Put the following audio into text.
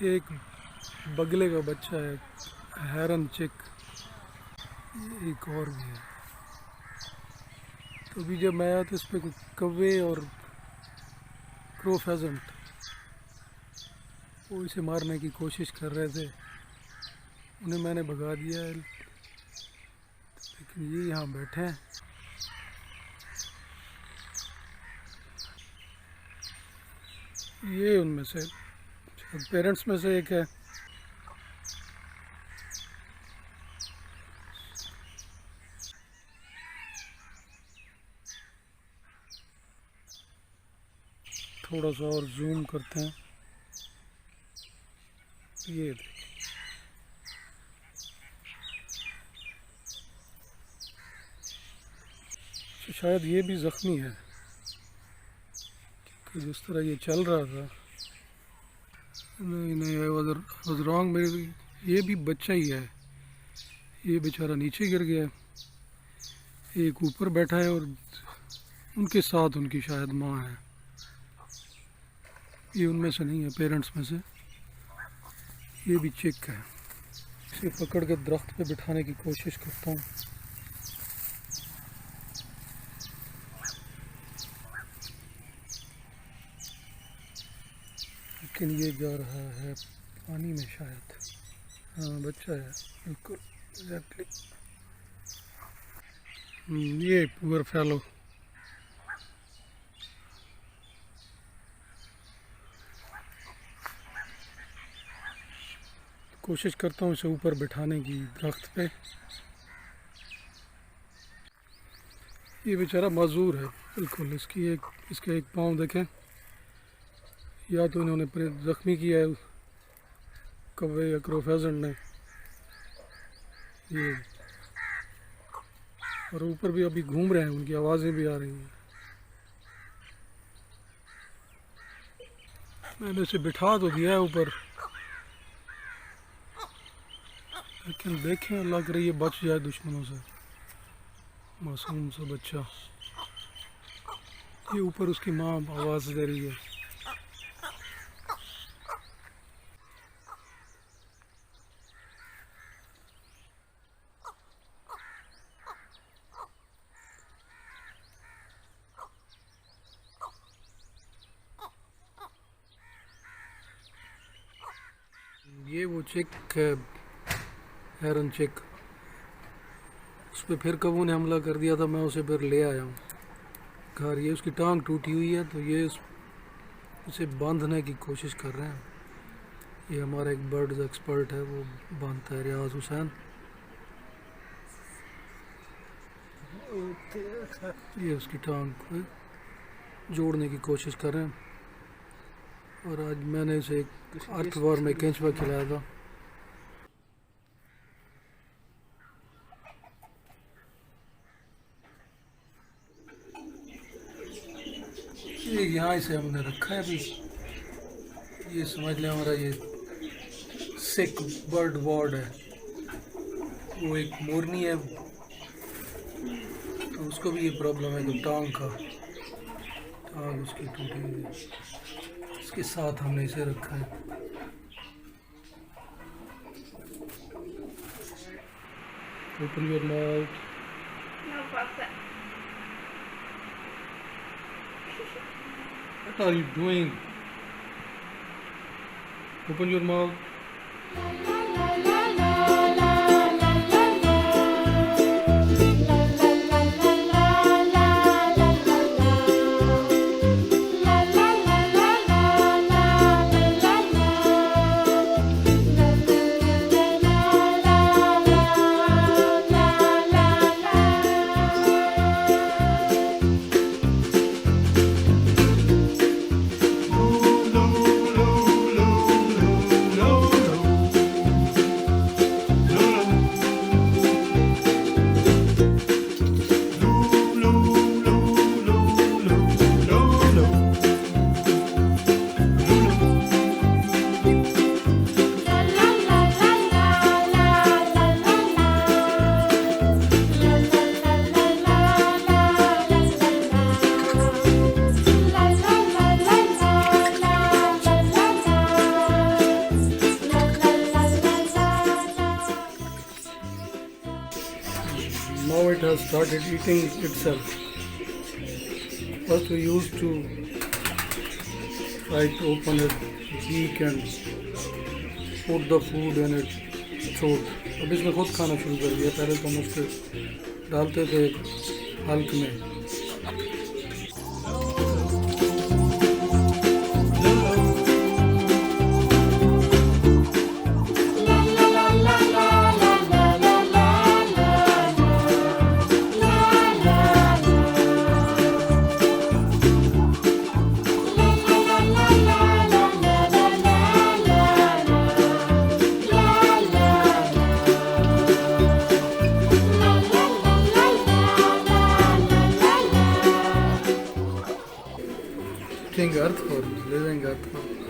एक बगले का बच्चा है, हेरन चिक, एक और भी है। तो अभी जब मैं आया तो इस पर कौवे और क्रो फेजेंट वो इसे मारने की कोशिश कर रहे थे। उन्हें मैंने भगा दिया है, लेकिन ये यहाँ बैठे हैं। ये उनमें से पेरेंट्स में से एक है। थोड़ा सा और जूम करते हैं, ये देखिए। तो शायद ये भी जख्मी है, कि जिस तरह ये चल रहा था। नहीं, आई वाज रॉन्ग। मेरे ये भी बच्चा ही है। ये बेचारा नीचे गिर गया, एक ऊपर बैठा है और उनके साथ उनकी शायद माँ है। ये उनमें से नहीं है, पेरेंट्स में से। ये भी चिक है। इसे पकड़ के दरख्त पे बिठाने की कोशिश करता हूँ। लेकिन ये जा रहा है पानी में शायद। हाँ, बच्चा है बिल्कुल एग्जैक्टली। ये पुअर फेलो। कोशिश करता हूँ इसे ऊपर बिठाने की दरख्त पे। ये बेचारा माजूर है बिल्कुल। इसका एक पाँव देखें, या तो इन्होंने जख्मी किया है कौवे या क्रो फेजेंट ने। ये और ऊपर भी अभी घूम रहे हैं, उनकी आवाज़ें भी आ रही हैं। मैंने इसे बिठा तो दिया है ऊपर, लेकिन देखें, अल्लाह करे ये बच जाए दुश्मनों से। मासूम सा बच्चा। ये ऊपर उसकी माँ आवाज़ दे रही है। ये वो चिक है, हेरन चिक। उस पर फिर कबू ने हमला कर दिया था, मैं उसे फिर ले आया हूँ घर। ये उसकी टांग टूटी हुई है, तो ये उसे बांधने की कोशिश कर रहे हैं। ये हमारा एक बर्ड्स एक्सपर्ट है, वो बांधता है, रियाज हुसैन। ये उसकी टांग को जोड़ने की कोशिश कर रहे हैं। और आज मैंने इसे एक अर्थवार में केंचुआ खिलाया था। ये यहाँ इसे हमने रखा है अभी। ये समझ लें हमारा ये सिक बर्ड वार्ड है। वो एक मोरनी है, तो उसको भी ये प्रॉब्लम है कि टांग उसकी टूटी हुई है। इसके साथ हमने इसे रखा है। Open your mouth. No problem. What are you doing? Open your mouth. it has started eating itself. First we used to try to open its beak and put the food in its throat. अब इसने खुद खाना शुरू कर दिया. पहले तो हम उसके डालते थे एक हल्क में. Living earth form.